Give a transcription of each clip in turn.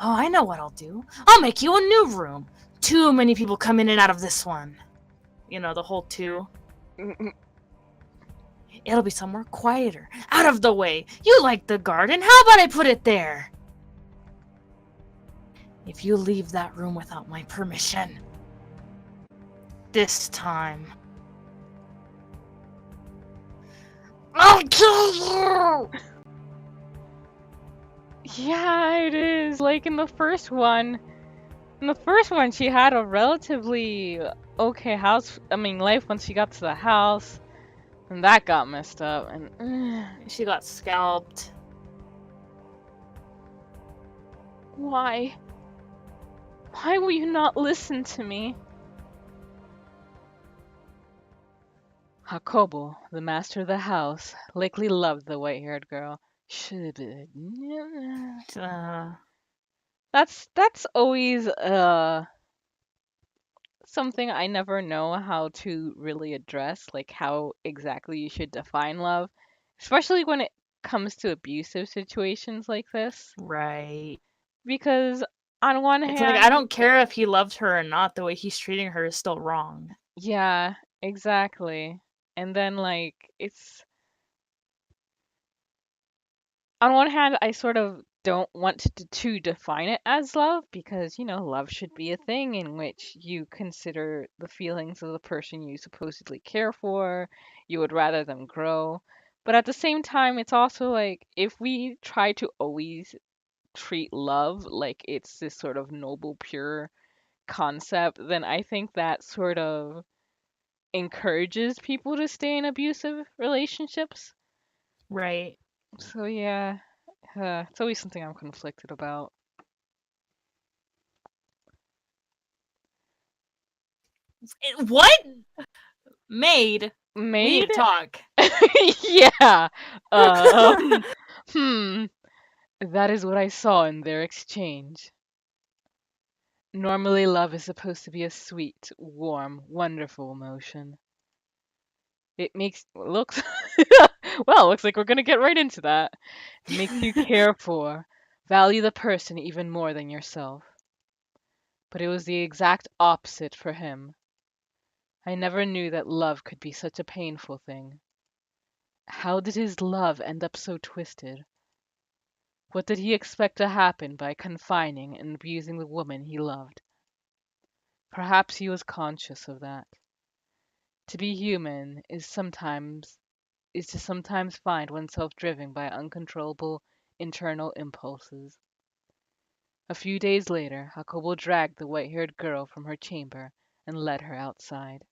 Oh, I know what I'll do. I'll make you a new room. Too many people come in and out of this one. You know, the whole two. It'll be somewhere quieter, out of the way. You like the garden. How about I put it there? If you leave that room without my permission, this time, I'll kill you! Yeah, it is. Like in the first one. In the first one, she had a relatively okay life once she got to the house. And that got messed up. And She got scalped. why? Why will you not listen to me? Hakobo, the master of the house, likely loved the white-haired girl. Should Uh, That's always something I never know how to really address, like how exactly you should define love, especially when it comes to abusive situations like this. right. Because on one It's like, I hand, don't care if he loved her or not, the way he's treating her is still wrong. yeah, exactly. And then like it's on one hand, I sort of don't want to define it as love because, love should be a thing in which you consider the feelings of the person you supposedly care for, you would rather them grow. But at the same time, it's also like if we try to always treat love like it's this sort of noble, pure concept, then I think that sort of encourages people to stay in abusive relationships. Right. So, yeah. It's always something I'm conflicted about. What? Maid? We need Maid? to talk. Yeah. Um, hmm. That is what I saw in their exchange. Normally, love is supposed to be a sweet, warm, wonderful emotion. It makes looks well, looks like we're gonna get right into that. It makes you care for, value the person even more than yourself. But it was the exact opposite for him. I never knew that love could be such a painful thing. How did his love end up so twisted? What did he expect to happen by confining and abusing the woman he loved? Perhaps he was conscious of that. To be human is to sometimes find oneself driven by uncontrollable internal impulses. A few days later, Hakobo dragged the white-haired girl from her chamber and led her outside.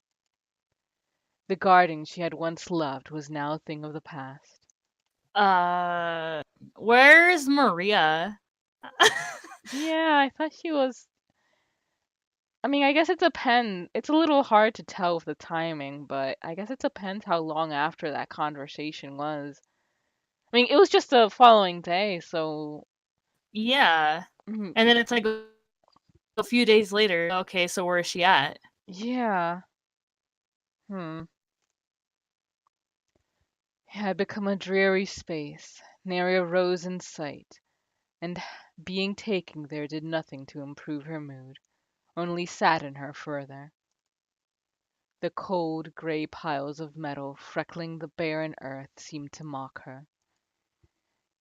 The garden she had once loved was now a thing of the past. Uh, where's Maria? Yeah, I thought she was. I mean, I guess it depends. It's a little hard to tell with the timing, but I guess it depends how long after that conversation was. I mean, it was just the following day, so. Yeah. mm, And then it's like a few days later. Okay, so where is she at? Yeah. Hmm. It had become a dreary space, nary a rose in sight, and being taken there did nothing to improve her mood, only sadden her further. The cold, gray piles of metal freckling the barren earth seemed to mock her.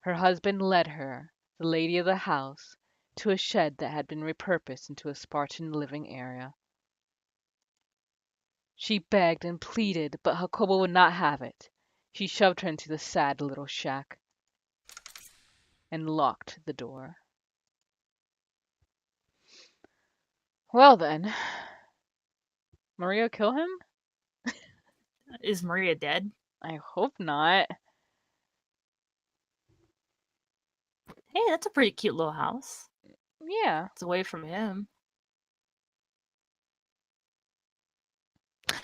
Her husband led her, the lady of the house, to a shed that had been repurposed into a Spartan living area. She begged and pleaded, but Hakobo would not have it. She shoved her into the sad little shack and locked the door. Well then, Maria kill him? Is Maria dead? I hope not. Hey, that's a pretty cute little house. Yeah. It's away from him.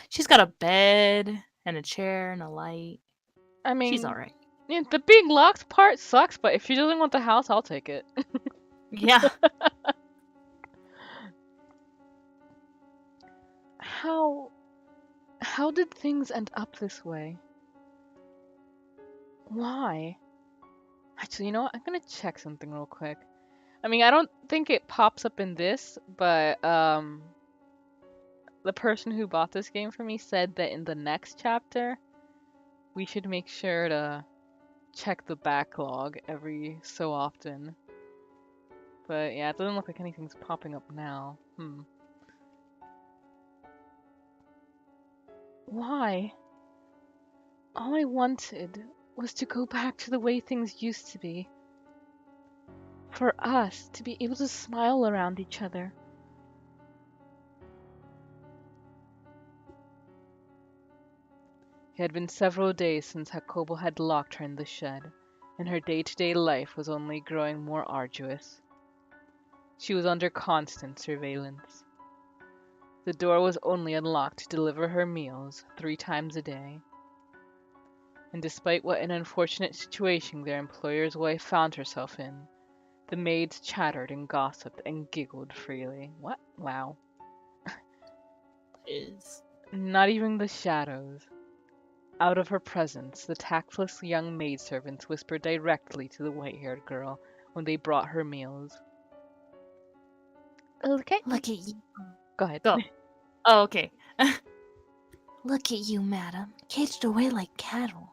She's got a bed and a chair and a light. I She's mean, alright. yeah, the being locked part sucks, but if she doesn't want the house, I'll take it. Yeah. How how did things end up this way? Why? Actually, you know what? I'm gonna check something real quick. I mean, I don't think it pops up in this, but the person who bought this game for me said that in the next chapter, we should make sure to check the backlog every so often. But yeah, it doesn't look like anything's popping up now. Why? All I wanted was to go back to the way things used to be. For us to be able to smile around each other. It had been several days since Jacobo had locked her in the shed, and her day-to-day life was only growing more arduous. She was under constant surveillance. The door was only unlocked to deliver her meals 3 times a day. And despite what an unfortunate situation their employer's wife found herself in, the maids chattered and gossiped and giggled freely. What? Wow. Not even the shadows. Out of her presence, the tactless young maidservants whispered directly to the white-haired girl when they brought her meals. Okay. Look at you. Go ahead. Go. Oh, okay. Look at you, madam. Caged away like cattle.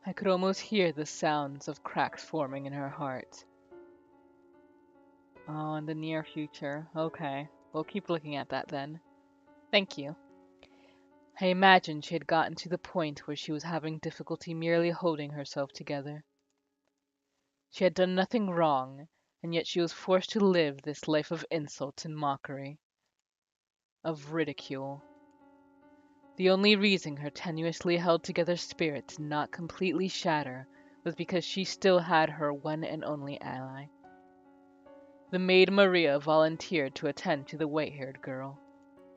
I could almost hear the sounds of cracks forming in her heart. Oh, in the near future. Okay. We'll keep looking at that then. Thank you. I imagined she had gotten to the point where she was having difficulty merely holding herself together. She had done nothing wrong, and yet she was forced to live this life of insult and mockery, of ridicule. The only reason her tenuously held together spirit did not completely shatter was because she still had her one and only ally. The maid Maria volunteered to attend to the white-haired girl.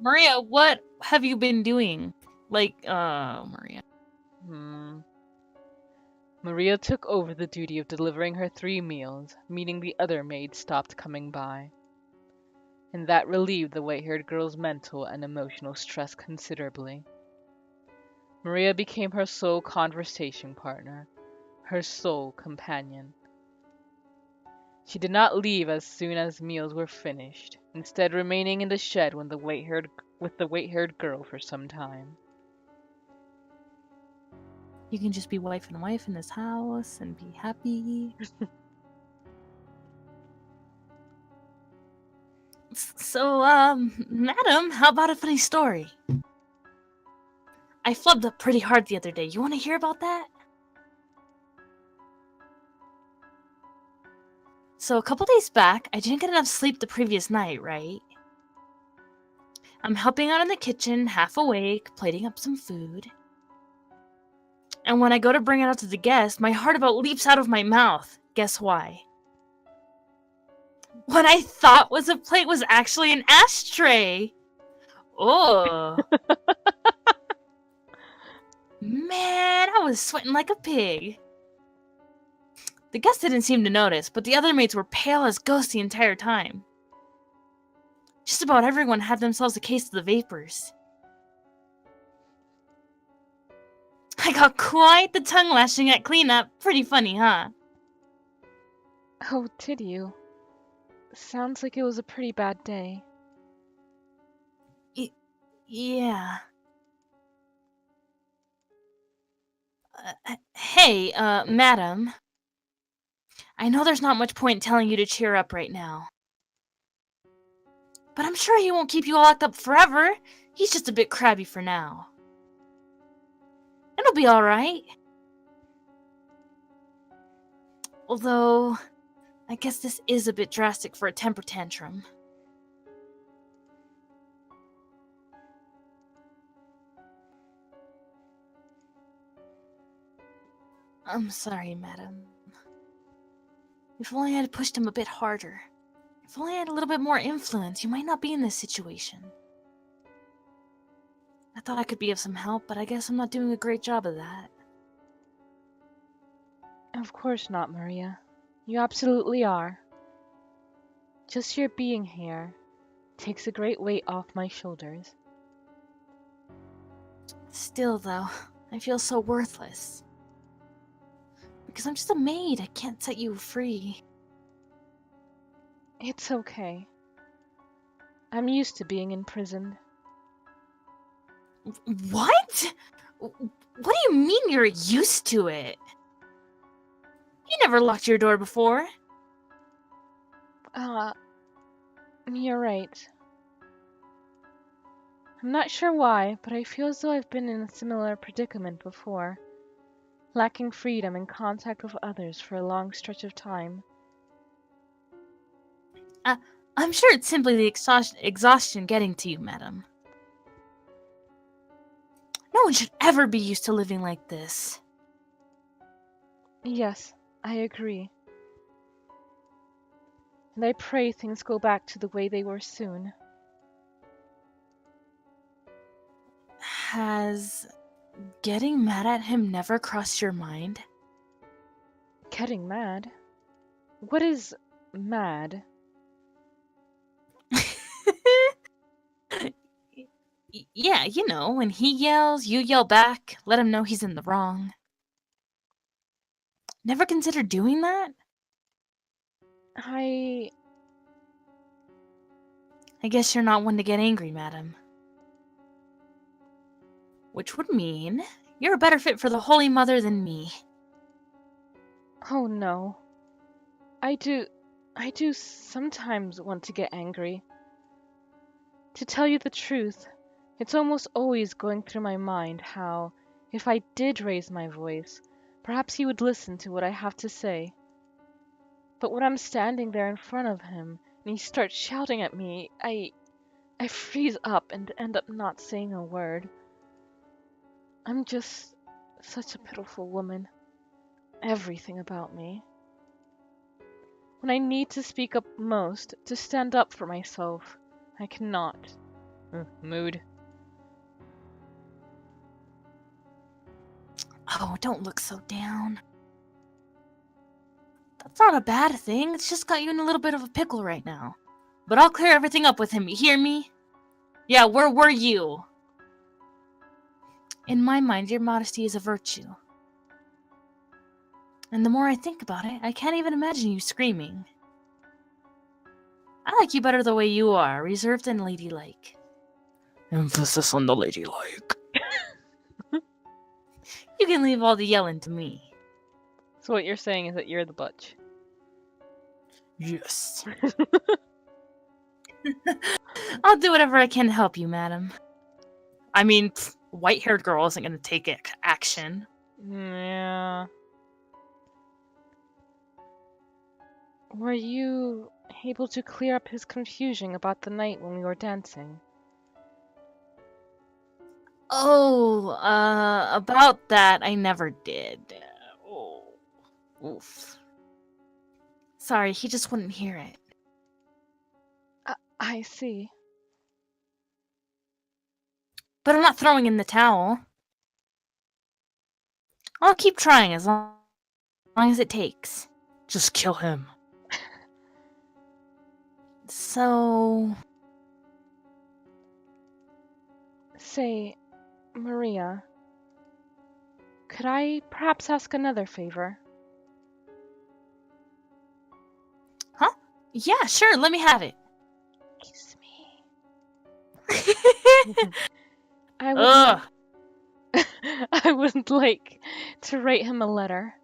Maria, what have you been doing? Maria. Maria took over the duty of delivering her 3 meals, meaning the other maids stopped coming by. And that relieved the white-haired girl's mental and emotional stress considerably. Maria became her sole conversation partner, her sole companion. She did not leave as soon as meals were finished, instead remaining in the shed with the white-haired girl for some time. You can just be wife and wife in this house and be happy. So, madam, how about a funny story? I flubbed up pretty hard the other day. You want to hear about that? So, a couple days back, I didn't get enough sleep the previous night, right? I'm helping out in the kitchen, half awake, plating up some food. And when I go to bring it out to the guest, my heart about leaps out of my mouth. Guess why? What I thought was a plate was actually an ashtray. Oh. Man, I was sweating like a pig. The guests didn't seem to notice, but the other maids were pale as ghosts the entire time. Just about everyone had themselves a case of the vapors. I got quite the tongue lashing at cleanup. Pretty funny, huh? Oh, did you? Sounds like it was a pretty bad day. Yeah. Hey, madam. I know there's not much point in telling you to cheer up right now. But I'm sure he won't keep you locked up forever. He's just a bit crabby for now. It'll be alright. Although, I guess this is a bit drastic for a temper tantrum. I'm sorry, madam. If only I had pushed him a bit harder. If only I had a little bit more influence, you might not be in this situation. I thought I could be of some help, but I guess I'm not doing a great job of that. Of course not, Maria. You absolutely are. Just your being here takes a great weight off my shoulders. Still, though, I feel so worthless. because I'm just a maid. I can't set you free. It's okay. I'm used to being imprisoned. What? What do you mean you're used to it? You never locked your door before. You're right. I'm not sure why, but I feel as though I've been in a similar predicament before, lacking freedom and contact with others for a long stretch of time. I'm sure it's simply the exhaustion getting to you, madam. No one should ever be used to living like this. Yes, I agree. And I pray things go back to the way they were soon. Has getting mad at him never crossed your mind? Getting mad? What is mad? Yeah, you know, when he yells, you yell back, let him know he's in the wrong. Never considered doing that? I guess you're not one to get angry, madam. Which would mean you're a better fit for the Holy Mother than me. Oh no. I do sometimes want to get angry. To tell you the truth, it's almost always going through my mind how, if I did raise my voice, perhaps he would listen to what I have to say. But when I'm standing there in front of him and he starts shouting at me, I freeze up and end up not saying a word. I'm just such a pitiful woman. Everything about me. When I need to speak up most, to stand up for myself, I cannot. Mood. Oh, don't look so down. That's not a bad thing. It's just got you in a little bit of a pickle right now. But I'll clear everything up with him, you hear me? Yeah, where were you? In my mind, your modesty is a virtue. And the more I think about it, I can't even imagine you screaming. I like you better the way you are, reserved and ladylike. Emphasis on the ladylike. You can leave all the yelling to me. So what you're saying is that you're the butch. Yes. I'll do whatever I can to help you, madam. I mean, white-haired girl isn't going to take action. Yeah. Were you able to clear up his confusion about the night when we were dancing? Oh, about that, I never did. Oh, oof. Sorry, he just wouldn't hear it. I see. But I'm not throwing in the towel. I'll keep trying as long as it takes. Just kill him. So... Say, Maria, could I perhaps ask another favor? Huh? Yeah, sure, let me have it. Kiss me. I would Ugh. I would like to write him a letter.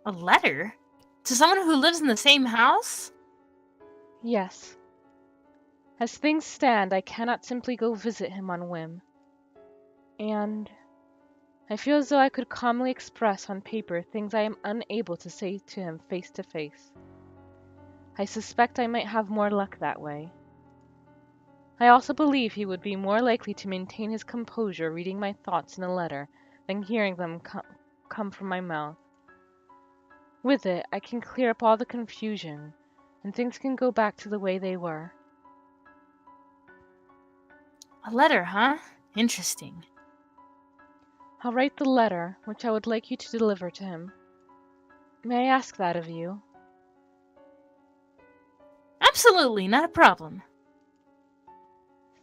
A letter? To someone who lives in the same house? Yes. As things stand, I cannot simply go visit him on whim. And I feel as though I could calmly express on paper things I am unable to say to him face to face. I suspect I might have more luck that way. I also believe he would be more likely to maintain his composure reading my thoughts in a letter than hearing them come from my mouth. With it, I can clear up all the confusion, and things can go back to the way they were. A letter, huh? Interesting. I'll write the letter, which I would like you to deliver to him. May I ask that of you? Absolutely, not a problem.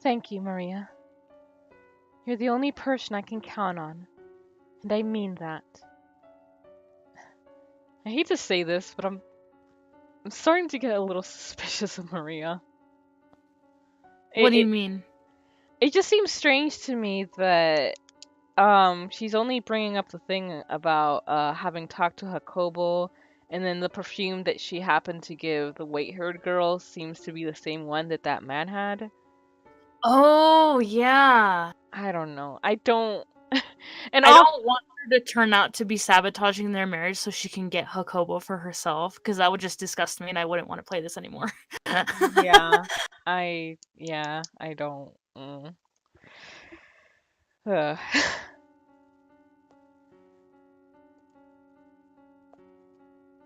Thank you, Maria. You're the only person I can count on. And I mean that. I hate to say this, but I'm starting to get a little suspicious of Maria. What It do you it, mean? it just seems strange to me that she's only bringing up the thing about having talked to Hakobo, and then the perfume that she happened to give the white-haired girl seems to be the same one that that man had. Oh, yeah. I don't know. I don't. And I all. don't want her to turn out to be sabotaging their marriage so she can get Hakobo for herself, because that would just disgust me and I wouldn't want to play this anymore. Yeah, I don't. Ugh.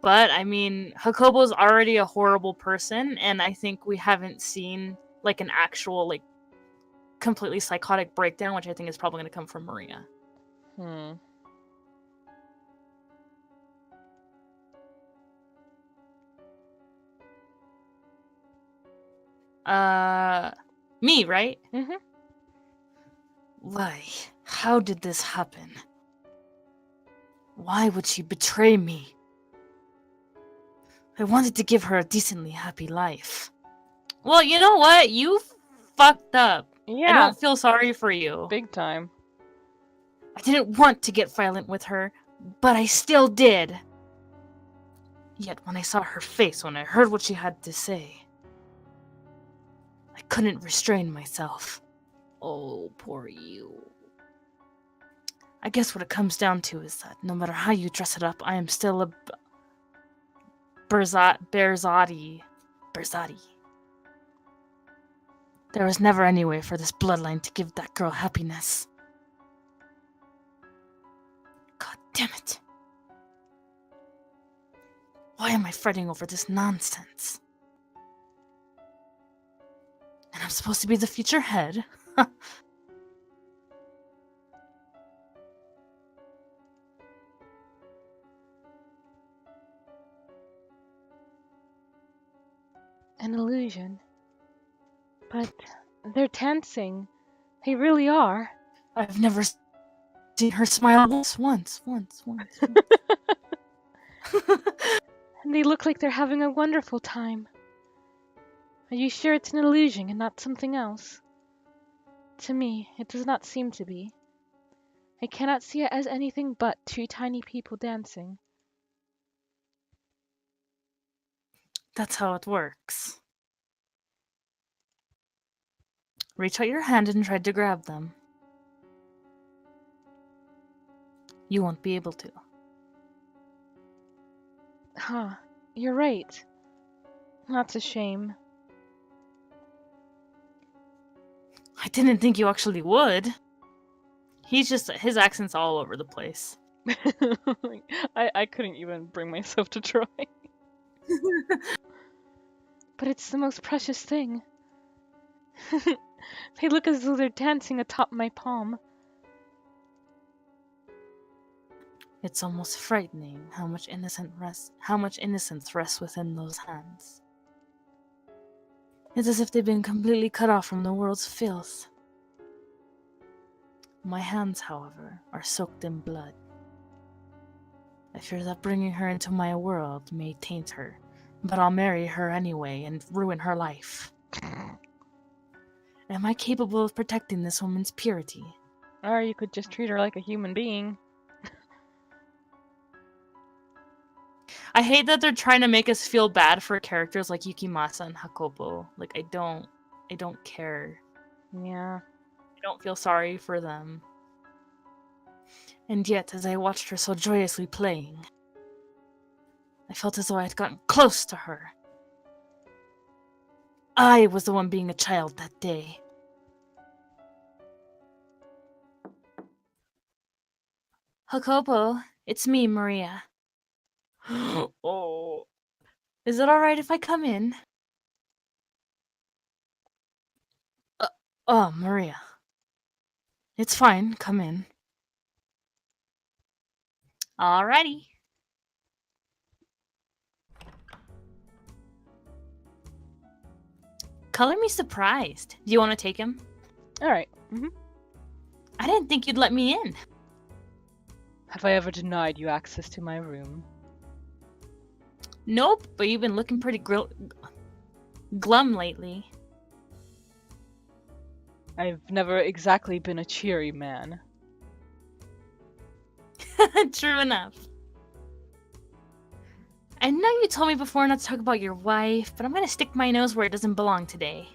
But, I mean, Hakobo's already a horrible person, and I think we haven't seen, like, an actual, like, completely psychotic breakdown, which I think is probably going to come from Maria. Hmm. Me, right? Mhm. Why? How did this happen? Why would she betray me? I wanted to give her a decently happy life. Well, you know what? You fucked up. I Yeah, don't feel sorry for you. big time. I didn't want to get violent with her, but I still did. Yet when I saw her face, when I heard what she had to say, I couldn't restrain myself. Oh, poor you. I guess what it comes down to is that no matter how you dress it up, I am still a Berzati. There was never any way for this bloodline to give that girl happiness. God damn it. Why am I fretting over this nonsense? And I'm supposed to be the future head? An illusion. But they're dancing. They really are. I've never seen her smile once. And they look like they're having a wonderful time. Are you sure it's an illusion and not something else? To me, it does not seem to be. I cannot see it as anything but two tiny people dancing. That's how it works. Reach out your hand and try to grab them. You won't be able to. Huh, you're right. That's a shame. I didn't think you actually would. His accent's all over the place. I couldn't even bring myself to try. But it's the most precious thing. They look as though they're dancing atop my palm. It's almost frightening how much innocence rests within those hands. It's as if they've been completely cut off from the world's filth. My hands, however, are soaked in blood. I fear that bringing her into my world may taint her, but I'll marry her anyway and ruin her life. Am I capable of protecting this woman's purity? Or you could just treat her like a human being. I hate that they're trying to make us feel bad for characters like Yukimasa and Hakobo. Like, I don't care. Yeah. I don't feel sorry for them. And yet, as I watched her so joyously playing, I felt as though I had gotten close to her. I was the one being a child that day. Hakobo, it's me, Maria. Oh. Is it alright if I come in? Oh, Maria. It's fine, come in. Alrighty. Color me surprised. Do you want to take him? Alright. I didn't think you'd let me in. Have I ever denied you access to my room? Nope, but you've been looking pretty glum lately. I've never exactly been a cheery man. True enough. I know you told me before not to talk about your wife, but I'm gonna stick my nose where it doesn't belong today.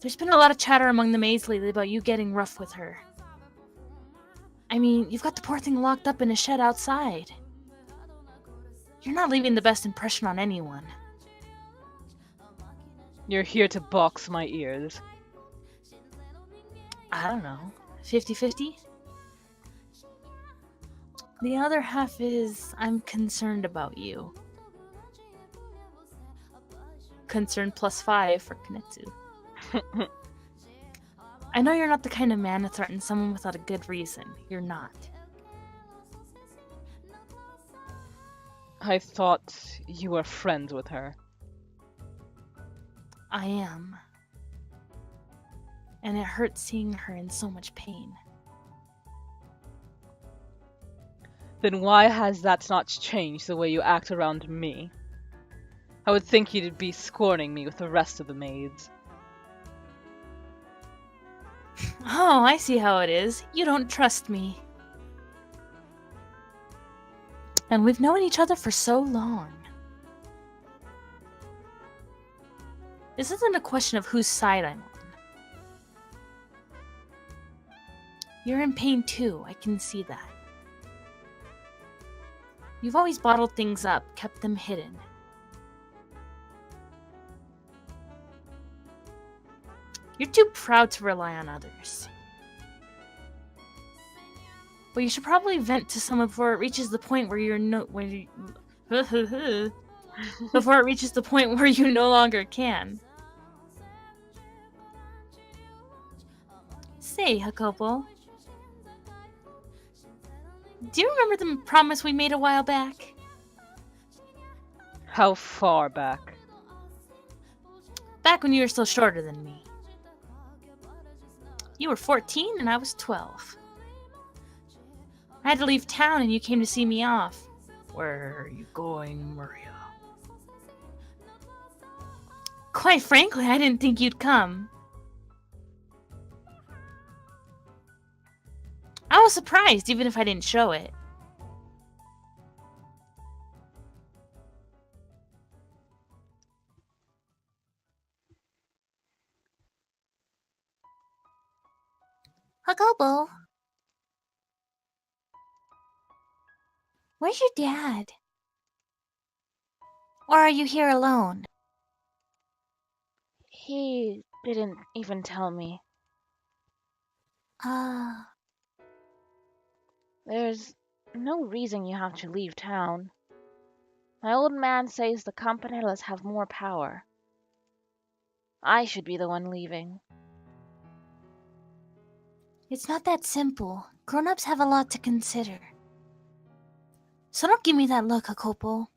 There's been a lot of chatter among the maids lately about you getting rough with her. I mean, you've got the poor thing locked up in a shed outside. You're not leaving the best impression on anyone. You're here to box my ears. I don't know. 50-50? The other half is, I'm concerned about you. Concern +5 for Kinetsu. I know you're not the kind of man to threaten someone without a good reason. You're not. I thought you were friends with her. I am. And it hurts seeing her in so much pain. Then why has that not changed the way you act around me? I would think you'd be scorning me with the rest of the maids. Oh, I see how it is. You don't trust me. And we've known each other for so long. This isn't a question of whose side I'm on. You're in pain too, I can see that. You've always bottled things up, kept them hidden. You're too proud to rely on others. But you should probably vent to someone before it reaches the point where before it reaches the point where you no longer can. Say, Jacopo, do you remember the promise we made a while back? How far back? Back when you were still shorter than me. You were 14 and I was 12. I had to leave town and you came to see me off. Where are you going, Maria? Quite frankly, I didn't think you'd come. I was surprised, even if I didn't show it. Jacopo, where's your dad? Or are you here alone? He didn't even tell me. Ah, There's no reason you have to leave town. My old man says the Campanelas have more power. I should be the one leaving. it's not that simple. Grown-ups have a lot to consider. So don't give me that look, Jacopo.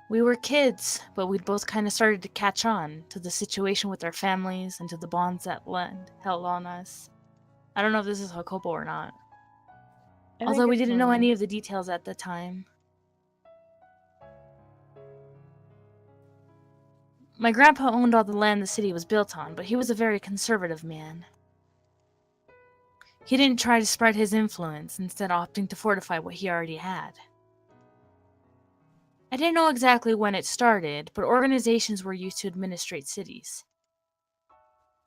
We were kids, but we'd both kind of started to catch on to the situation with our families and to the bonds that held on us. I don't know if this is Jacopo or not. Although we didn't know any of the details at the time. My grandpa owned all the land the city was built on, but he was a very conservative man. He didn't try to spread his influence, instead opting to fortify what he already had. I didn't know exactly when it started, but organizations were used to administrate cities.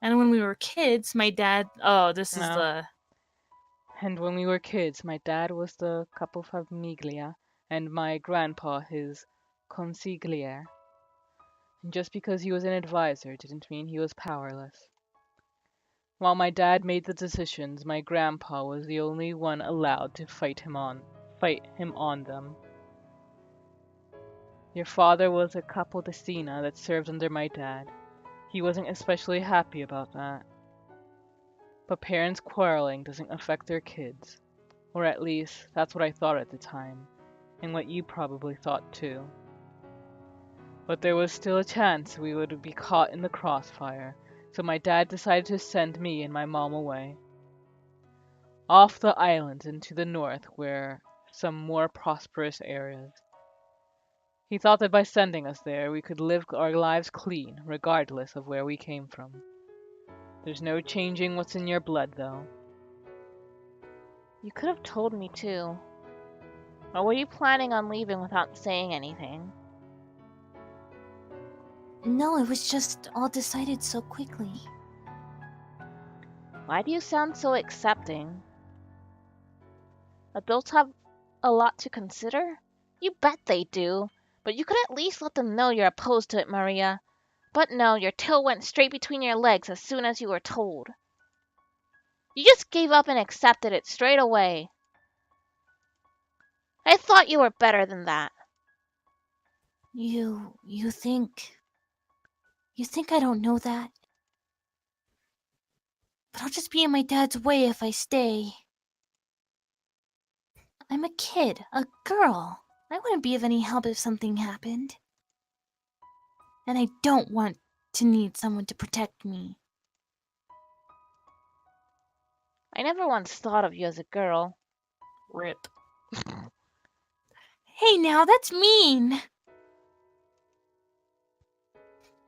And when we were kids, my dad... Oh, this is No. the... And when we were kids, my dad was the capofamiglia, and my grandpa his consigliere. And just because he was an advisor didn't mean he was powerless. While my dad made the decisions, my grandpa was the only one allowed to fight him on them. Your father was a capodestina that served under my dad. He wasn't especially happy about that. But parents quarreling doesn't affect their kids. Or at least, that's what I thought at the time, and what you probably thought too. But there was still a chance we would be caught in the crossfire, So my dad decided to send me and my mom away. Off the island and to the north were some more prosperous areas. He thought that by sending us there, we could live our lives clean, regardless of where we came from. There's no changing what's in your blood, though. You could have told me too. Or were you planning on leaving without saying anything? No, it was just all decided so quickly. Why do you sound so accepting? Adults have a lot to consider? You bet they do. But you could at least let them know you're opposed to it, Maria. But no, your tail went straight between your legs as soon as you were told. You just gave up and accepted it straight away. I thought you were better than that. You think... You think I don't know that? But I'll just be in my dad's way if I stay. I'm a kid, a girl. I wouldn't be of any help if something happened. And I don't want to need someone to protect me. I never once thought of you as a girl. Rip. Hey now, that's mean!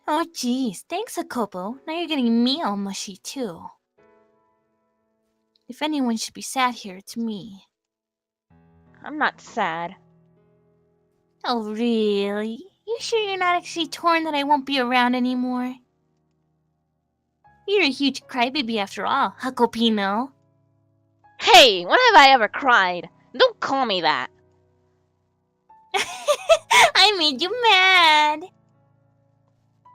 Oh geez, thanks Akopo. Now you're getting me all mushy too. If anyone should be sad here, it's me. I'm not sad. Oh really? You sure you're not actually torn that I won't be around anymore? You're a huge crybaby after all, Hakopino. Hey, when have I ever cried? Don't call me that. I made you mad!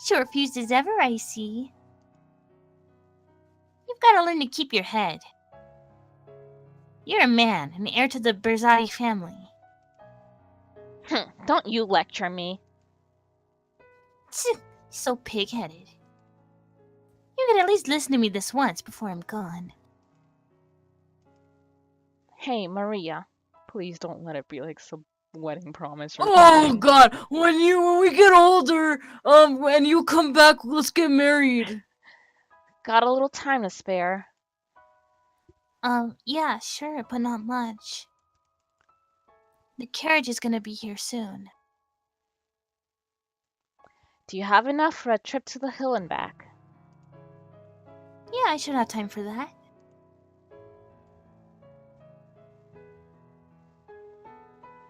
Short fused as ever, I see. You've got to learn to keep your head. You're a man, an heir to the Berzati family. Don't you lecture me. So pig-headed. You could at least listen to me this once before I'm gone. Hey, Maria. Please don't let it be like some wedding promise or Oh something. God! When we get older, when you come back, let's get married. Got a little time to spare. Yeah, sure, but not much. The carriage is gonna be here soon. Do you have enough for a trip to the hill and back? Yeah, I should have time for that.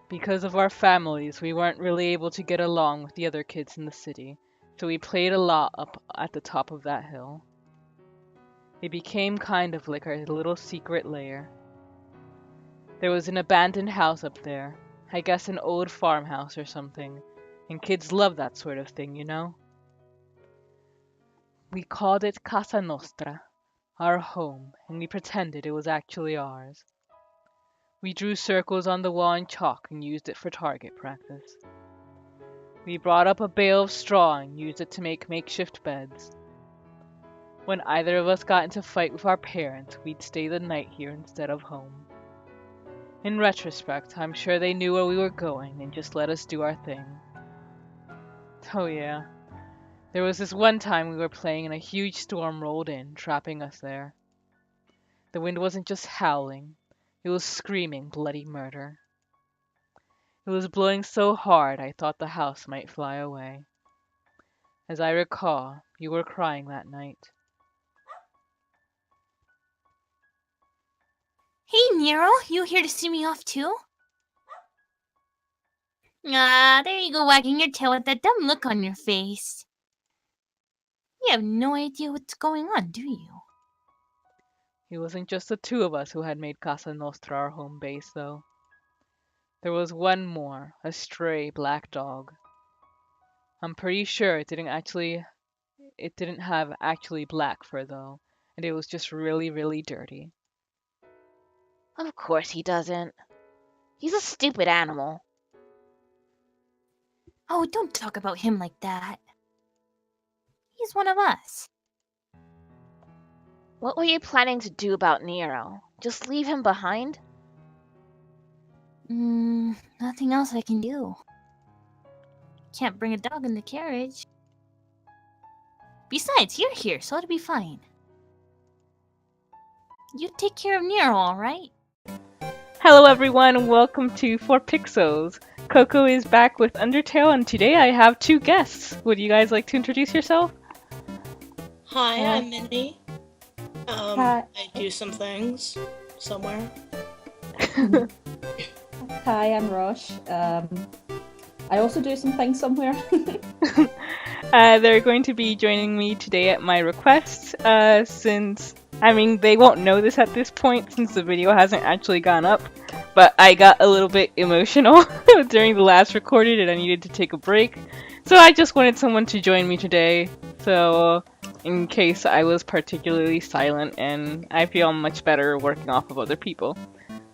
Because of our families, we weren't really able to get along with the other kids in the city, so we played a lot up at the top of that hill. It became kind of like our little secret lair. There was an abandoned house up there, I guess an old farmhouse or something, and kids love that sort of thing, you know? We called it Casa Nostra, our home, and we pretended it was actually ours. We drew circles on the wall in chalk and used it for target practice. We brought up a bale of straw and used it to make makeshift beds. When either of us got into a fight with our parents, we'd stay the night here instead of home. In retrospect, I'm sure they knew where we were going and just let us do our thing. Oh yeah, there was this one time we were playing and a huge storm rolled in, trapping us there. The wind wasn't just howling, it was screaming bloody murder. It was blowing so hard I thought the house might fly away. As I recall, you were crying that night. Hey, Nero, you here to see me off too? Ah, there you go, wagging your tail with that dumb look on your face. You have no idea what's going on, do you? It wasn't just the two of us who had made Casa Nostra our home base, though. There was one more, a stray black dog. I'm pretty sure it didn't have actually black fur though, and it was just really, really dirty. Of course he doesn't. He's a stupid animal. Oh, don't talk about him like that. He's one of us. What were you planning to do about Nero? Just leave him behind? Nothing else I can do. Can't bring a dog in the carriage. Besides, you're here, so it'll be fine. You take care of Nero, alright? Hello everyone, welcome to 4pixels. Coco is back with Undertale, and today I have two guests. Would you guys like to introduce yourself? Hi, Uh, I'm Minnie. Hi, I do some things somewhere. hi, I'm Rosh. I also do some things somewhere. They're going to be joining me today at my request, since, I mean, they won't know this at this point since the video hasn't actually gone up, but I got a little bit emotional during the last recorded and I needed to take a break. So I just wanted someone to join me today, so in case I was particularly silent, and I feel much better working off of other people.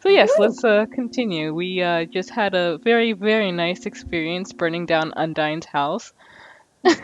So yes, let's continue. We just had a very, very nice experience burning down Undyne's house. Only